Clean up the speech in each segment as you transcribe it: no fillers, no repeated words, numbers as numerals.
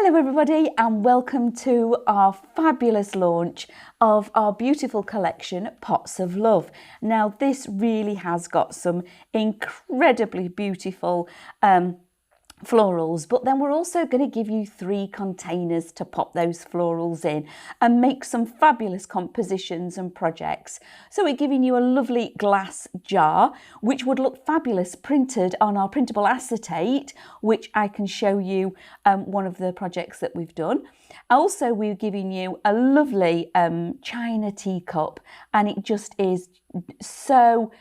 Hello everybody and welcome to our fabulous launch of our beautiful collection Pots of Love. Now this really has got some incredibly beautiful florals, but then we're also going to give you 3 containers to pop those florals in and make some fabulous compositions and projects. So we're giving you a lovely glass jar which would look fabulous printed on our printable acetate, which I can show you one of the projects that we've done. Also we're giving you a lovely china teacup, and it just is so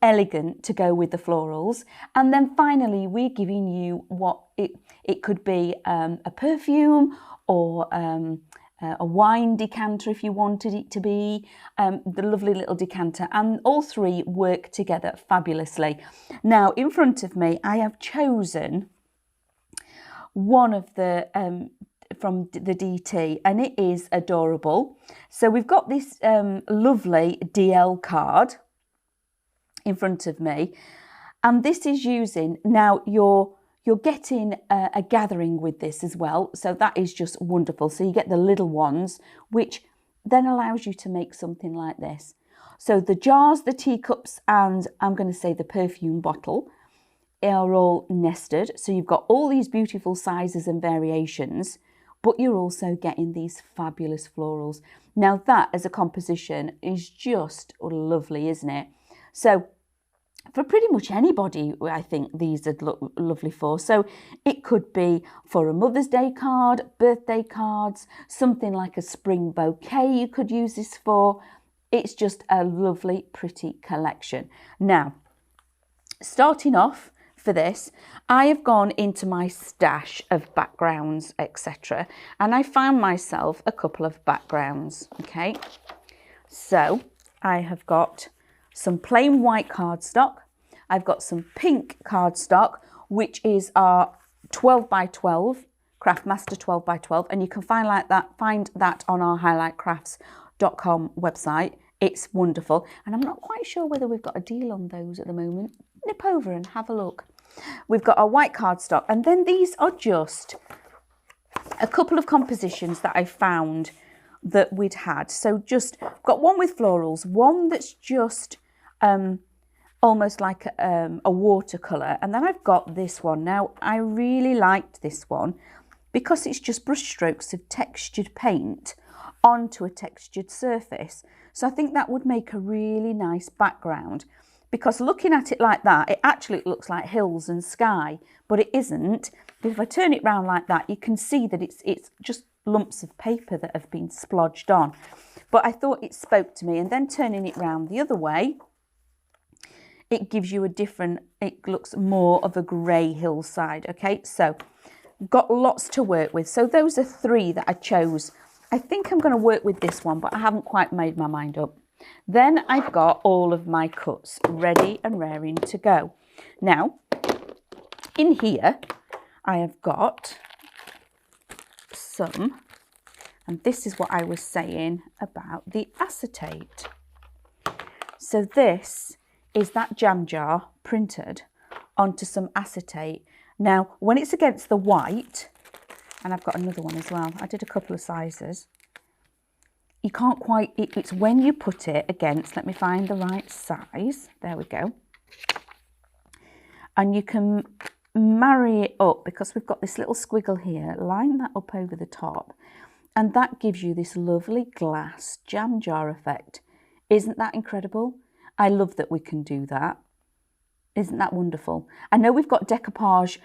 elegant to go with the florals. And then finally we're giving you what it could be, a perfume or a wine decanter if you wanted it to be, the lovely little decanter, and all 3 work together fabulously. Now in front of me I have chosen one of the from the DT, and it is adorable. So we've got this lovely DL card in front of me, and this is using, now you're getting a gathering with this as well, so that is just wonderful. So you get the little ones, which then allows you to make something like this. So the jars, the teacups, and I'm going to say the perfume bottle are all nested, so you've got all these beautiful sizes and variations, but you're also getting these fabulous florals. Now that as a composition is just lovely, isn't it? So for pretty much anybody, I think these would look lovely for. So it could be for a Mother's Day card, birthday cards, something like a spring bouquet you could use this for. It's just a lovely, pretty collection. Now, starting off for this, I have gone into my stash of backgrounds, etc., and I found myself a couple of backgrounds. Okay, so I have got some plain white cardstock. I've got some pink cardstock, which is our 12 by 12 Craftmaster 12 by 12, and you can find that on our highlightcrafts.com website. It's wonderful, and I'm not quite sure whether we've got a deal on those at the moment. Nip over and have a look. We've got our white cardstock, and then these are just a couple of compositions that I found that we'd had. So just got one with florals, one that's just almost like a watercolour, and then I've got this one. Now I really liked this one because it's just brush strokes of textured paint onto a textured surface. So I think that would make a really nice background, because looking at it like that, it actually looks like hills and sky, but it isn't. But if I turn it round like that, you can see that it's just lumps of paper that have been splodged on. But I thought it spoke to me, and then turning it round the other way, it gives you a different, it looks more of a grey hillside. Okay, so got lots to work with. So those are 3 that I chose. I think I'm going to work with this one, but I haven't quite made my mind up. Then I've got all of my cuts ready and raring to go. Now in here I have got some, and this is what I was saying about the acetate. So this is that jam jar printed onto some acetate. Now when it's against the white, and I've got another one as well, I did a couple of sizes, you can't quite, it's when you put it against, let me find the right size, there we go, and you can marry it up, because we've got this little squiggle here, line that up over the top, and that gives you this lovely glass jam jar effect. Isn't that incredible? I love that we can do that. Isn't that wonderful? I know we've got decoupage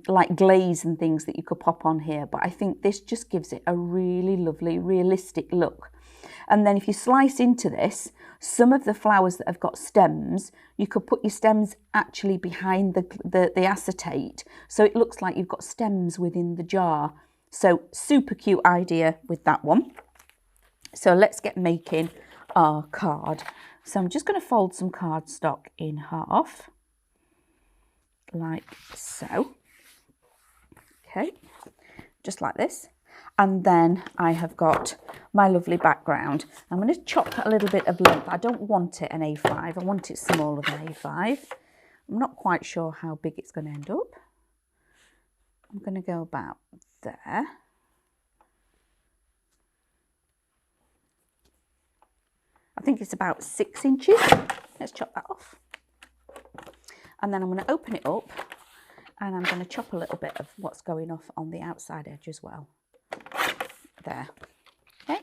like glaze and things that you could pop on here, but I think this just gives it a really lovely realistic look. And then if you slice into this, some of the flowers that have got stems, you could put your stems actually behind the acetate, so it looks like you've got stems within the jar. So super cute idea with that one. So let's get making our card. So I'm just going to fold some cardstock in half, like so. Okay, just like this. And then I have got my lovely background. I'm going to chop a little bit of length. I don't want it an A5. I want it smaller than A5. I'm not quite sure how big it's going to end up. I'm going to go about there. think it's about 6 inches. Let's chop that off. And then I'm going to open it up and I'm going to chop a little bit of what's going off on the outside edge as well. There. Okay.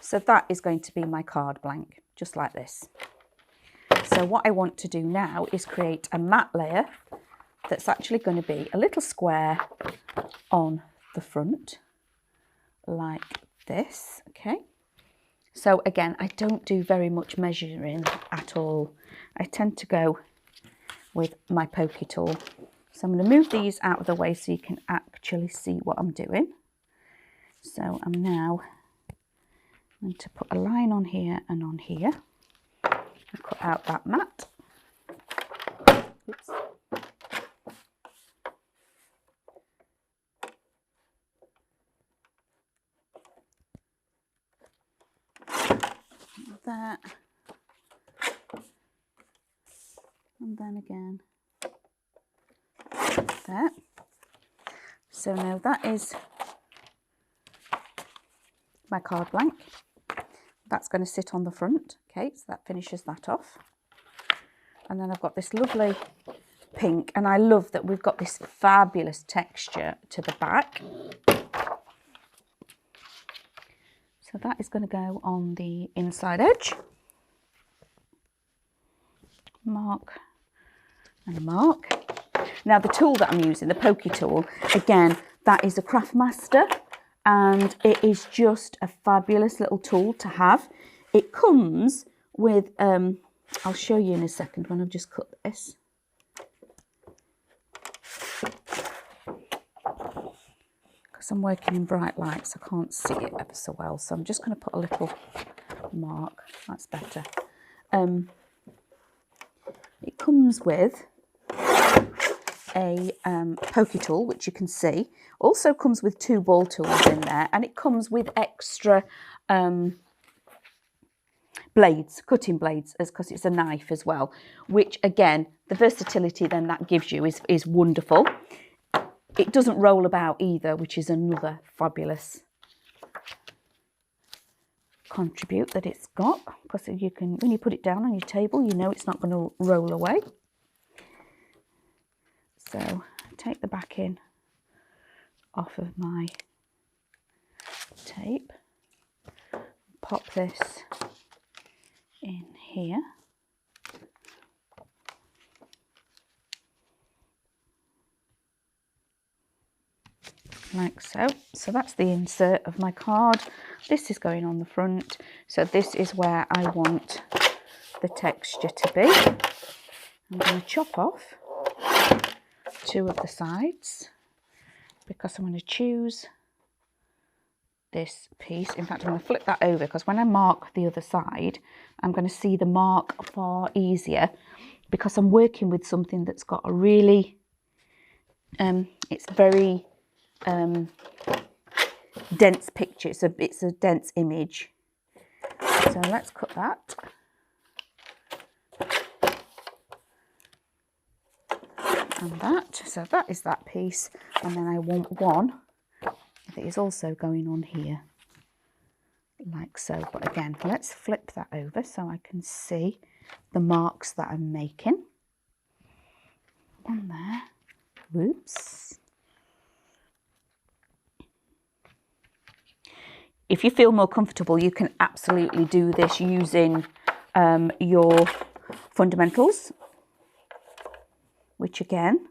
So that is going to be my card blank, just like this. So what I want to do now is create a matte layer that's actually going to be a little square on the front, like this. Okay. So again, I don't do very much measuring at all. I tend to go with my pokey tool. So I'm going to move these out of the way so you can actually see what I'm doing. So I'm now going to put a line on here and on here. I'll cut out that mat. Oops. That. And then again. There. So now that is my card blank. That's going to sit on the front. Okay, so that finishes that off. And then I've got this lovely pink, and I love that we've got this fabulous texture to the back. So that is going to go on the inside edge. Mark and mark. Now the tool that I'm using, the pokey tool, again, that is a Craftmaster, and it is just a fabulous little tool to have. It comes with, I'll show you in a second when I've just cut this. Because I'm working in bright lights, I can't see it ever so well. So I'm just going to put a little mark. That's better. It comes with a pokey tool, which you can see. Also comes with 2 ball tools in there, and it comes with extra blades, cutting blades, because it's a knife as well, which again, the versatility then that gives you is wonderful. It doesn't roll about either, which is another fabulous contribute that it's got, because you can, when you put it down on your table, you know it's not going to roll away. So take the backing off of my tape, pop this in here. Like so. So that's the insert of my card. This is going on the front. So this is where I want the texture to be. I'm going to chop off 2 of the sides because I'm going to choose this piece. In fact, I'm going to flip that over because when I mark the other side, I'm going to see the mark far easier because I'm working with something that's got a really, it's very dense picture. It's a dense image. So let's cut that. And that. So that is that piece. And then I want one that is also going on here. Like so. But again, let's flip that over so I can see the marks that I'm making. One there. Whoops. If you feel more comfortable, you can absolutely do this using your fundamentals, which again,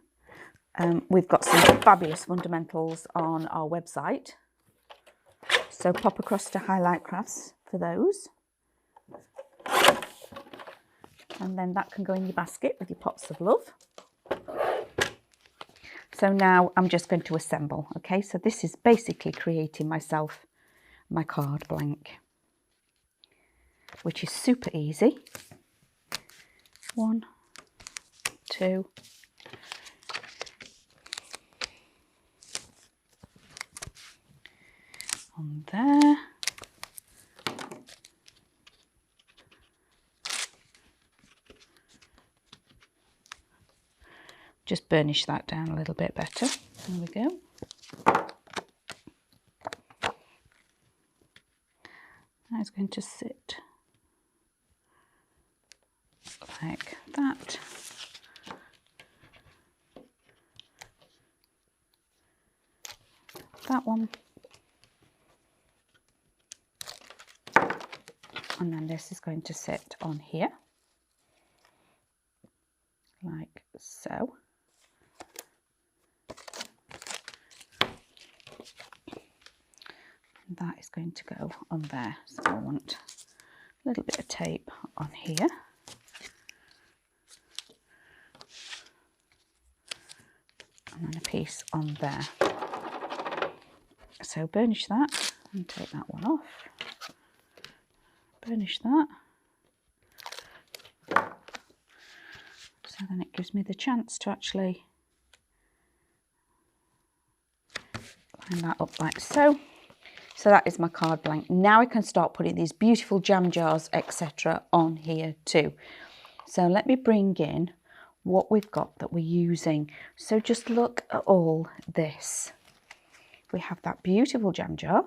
we've got some fabulous fundamentals on our website. So pop across to Highlight Crafts for those. And then that can go in your basket with your pots of love. So now I'm just going to assemble. Okay, so this is basically creating myself my card blank, which is super easy. 1, 2, on there. Just burnish that down a little bit better. There we go. That is going to sit like that. That one. And then this is going to sit on here, like so. And that is going to go on there. So I want a little bit of tape on here. And then a piece on there. So burnish that and take that one off. Burnish that. So then it gives me the chance to actually line that up like so. So that is my card blank. Now I can start putting these beautiful jam jars, etc. on here too. So let me bring in what we've got that we're using. So just look at all this. We have that beautiful jam jar,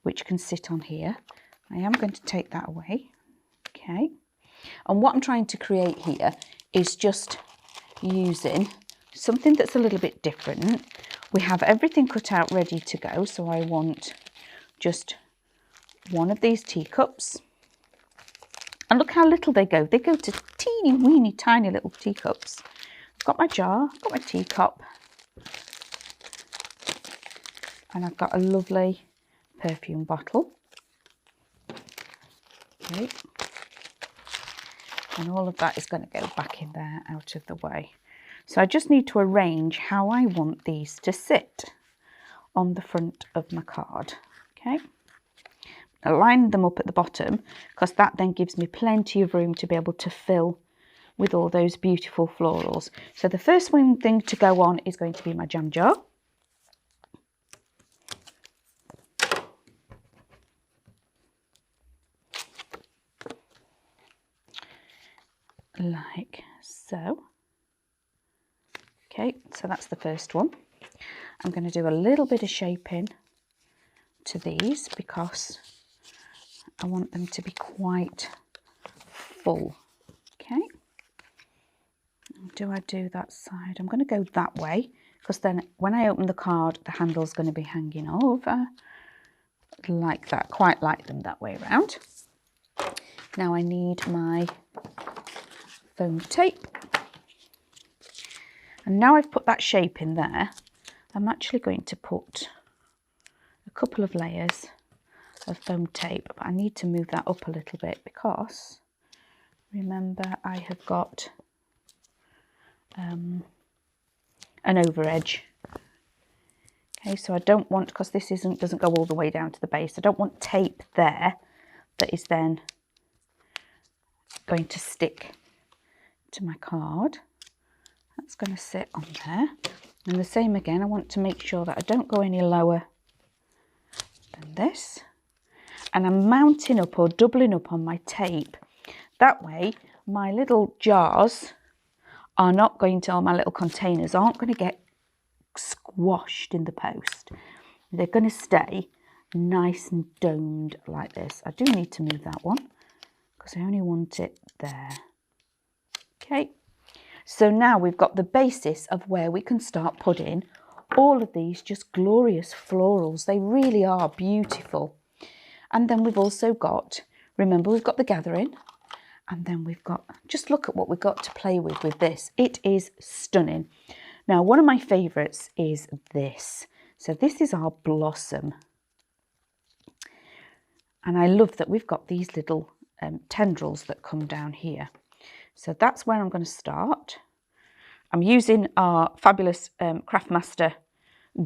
which can sit on here. I am going to take that away. Okay. And what I'm trying to create here is just using something that's a little bit different. We have everything cut out ready to go. So I want just one of these teacups. And look how little they go. They go to teeny weeny tiny little teacups. I've got my jar, I've got my teacup. And I've got a lovely perfume bottle. Okay. And all of that is going to go back in there out of the way. So I just need to arrange how I want these to sit on the front of my card. Okay. I line them up at the bottom because that then gives me plenty of room to be able to fill with all those beautiful florals. So the first one thing to go on is going to be my jam jar. Like so. Okay, so that's the first one. I'm going to do a little bit of shaping to these because I want them to be quite full. Okay. Do I do that side? I'm going to go that way because then when I open the card, the handle's going to be hanging over like that. Quite like them that way around. Now I need my foam tape. And now I've put that shape in there, I'm actually going to put a couple of layers of foam tape, but I need to move that up a little bit because remember I have got an over edge. Okay, so I don't want, because this doesn't go all the way down to the base, I don't want tape there that is then going to stick to my card. That's going to sit on there. And the same again, I want to make sure that I don't go any lower than this. And I'm mounting up or doubling up on my tape. That way, my little jars are not going to, or my little containers aren't going to get squashed in the post. They're going to stay nice and domed like this. I do need to move that one because I only want it there. Okay. So now we've got the basis of where we can start putting all of these just glorious florals. They really are beautiful. And then we've also got, remember we've got the gathering, and then we've got, just look at what we've got to play with this. It is stunning. Now one of my favourites is this. So this is our blossom. And I love that we've got these little tendrils that come down here. So that's where I'm going to start. I'm using our fabulous Craftmaster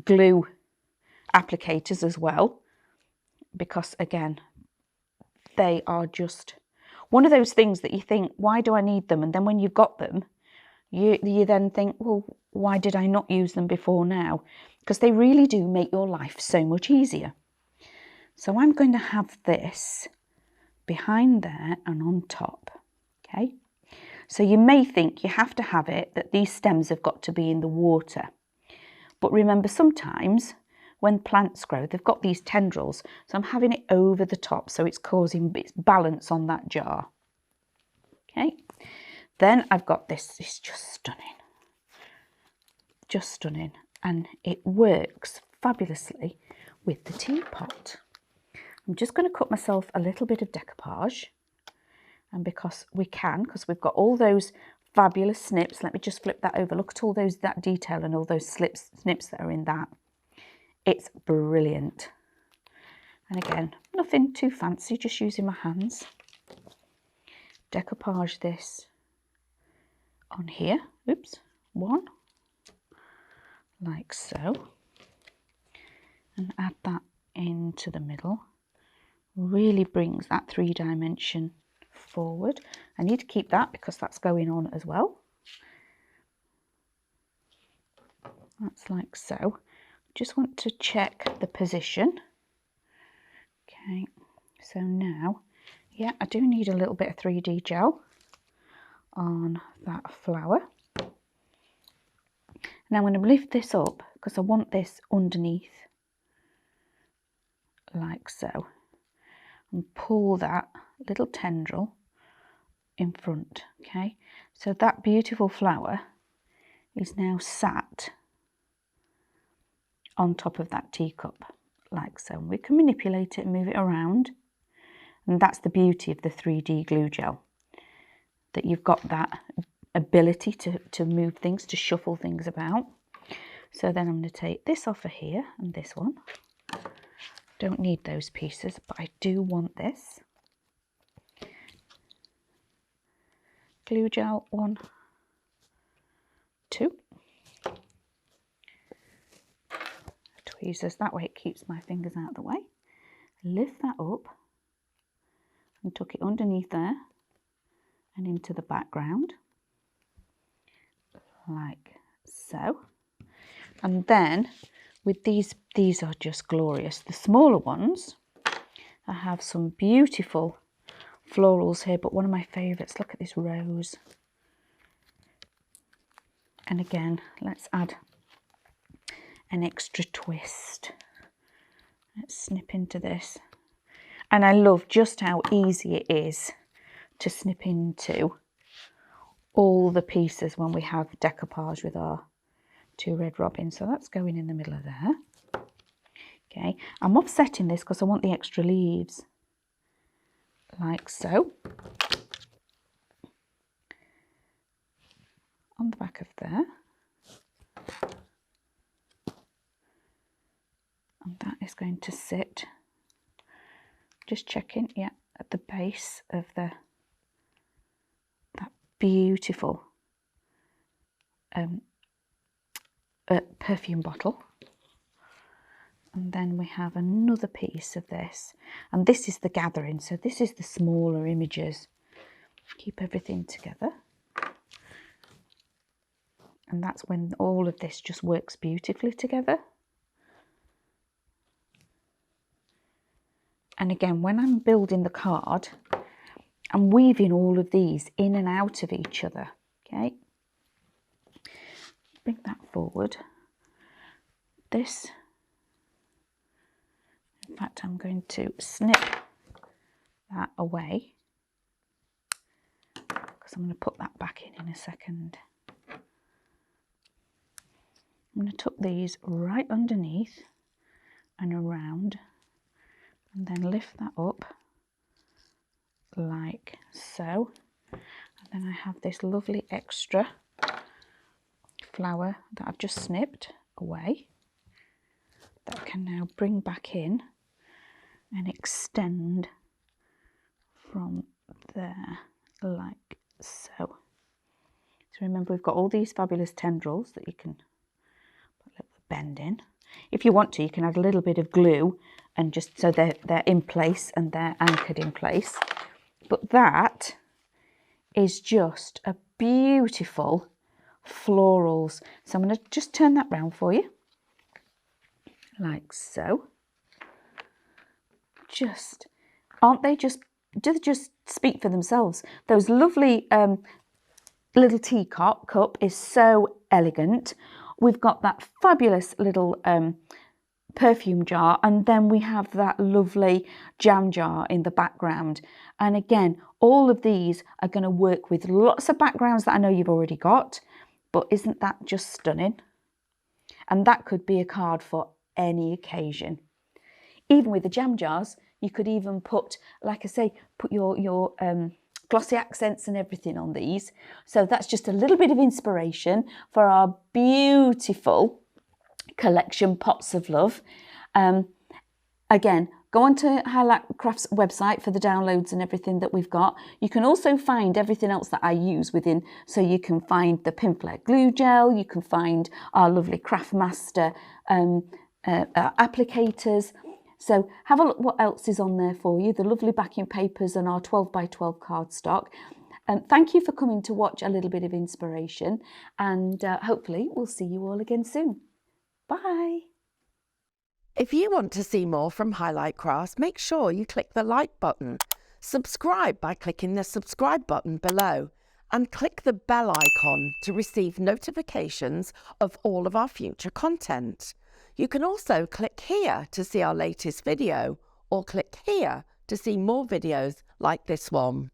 glue applicators as well, because again, they are just one of those things that you think, why do I need them? And then when you've got them, you then think, well, why did I not use them before now? Because they really do make your life so much easier. So I'm going to have this behind there and on top, okay? So you may think you have to have it that these stems have got to be in the water. But remember, sometimes when plants grow, they've got these tendrils. So I'm having it over the top, so it's causing balance on that jar. Okay, then I've got this. It's just stunning. Just stunning. And it works fabulously with the teapot. I'm just going to cut myself a little bit of decoupage. And because we can, because we've got all those fabulous snips, let me just flip that over. Look at all that detail and all those snips that are in that. It's brilliant. And again, nothing too fancy, just using my hands. Decoupage this on here. Oops, one. Like so. And add that into the middle. Really brings that 3-dimension forward. I need to keep that because that's going on as well. That's like so. Just want to check the position. Okay, so now, yeah, I do need a little bit of 3D gel on that flower. Now I'm going to lift this up because I want this underneath, like so, and pull that little tendril in front. Okay, so that beautiful flower is now sat on top of that teacup, like so. And we can manipulate it and move it around, and that's the beauty of the 3D glue gel, that you've got that ability to move things, to shuffle things about. So then I'm going to take this off of here and this one. Don't need those pieces, but I do want this. Glue gel, 1, 2. Tweezers, that way it keeps my fingers out of the way. Lift that up and tuck it underneath there and into the background, like so. And then with these are just glorious. The smaller ones, I have some beautiful florals here, but one of my favourites, look at this rose. And again, let's add an extra twist. Let's snip into this. And I love just how easy it is to snip into all the pieces when we have decoupage with our 2 red robins. So that's going in the middle of there. Okay, I'm offsetting this because I want the extra leaves, like so. On the back of there. And that is going to sit, just checking, yeah, at the base of that beautiful perfume bottle. And then we have another piece of this, and this is the gathering, so this is the smaller images. Keep everything together, and that's when all of this just works beautifully together. And again, when I'm building the card, I'm weaving all of these in and out of each other. Okay, bring that forward. This, in fact, I'm going to snip that away because I'm going to put that back in a second. I'm going to tuck these right underneath and around, and then lift that up like so. And then I have this lovely extra flower that I've just snipped away that I can now bring back in and extend from there, like so. So remember, we've got all these fabulous tendrils that you can put a little bend in. If you want to, you can add a little bit of glue and just so they're in place and they're anchored in place. But that is just a beautiful florals. So I'm going to just turn that round for you, like so. Just, aren't they just, do they just speak for themselves? Those lovely little teacup is so elegant. We've got that fabulous little perfume jar, and then we have that lovely jam jar in the background. And again, All of these are going to work with lots of backgrounds that I know you've already got, but isn't that just stunning? And that could be a card for any occasion. Even with the jam jars, you could even put, like I say, put your glossy accents and everything on these. So that's just a little bit of inspiration for our beautiful collection, Pots of Love. Again, go on to Highlight Crafts website for the downloads and everything that we've got. You can also find everything else that I use within. So you can find the Pin Flare glue gel, you can find our lovely Craftmaster applicators. So have a look what else is on there for you, the lovely backing papers and our 12 by 12 cardstock. Thank you for coming to watch a little bit of inspiration, and hopefully we'll see you all again soon. Bye. If you want to see more from Highlight Crafts, make sure you click the like button, subscribe by clicking the subscribe button below, and click the bell icon to receive notifications of all of our future content. You can also click here to see our latest video, or click here to see more videos like this one.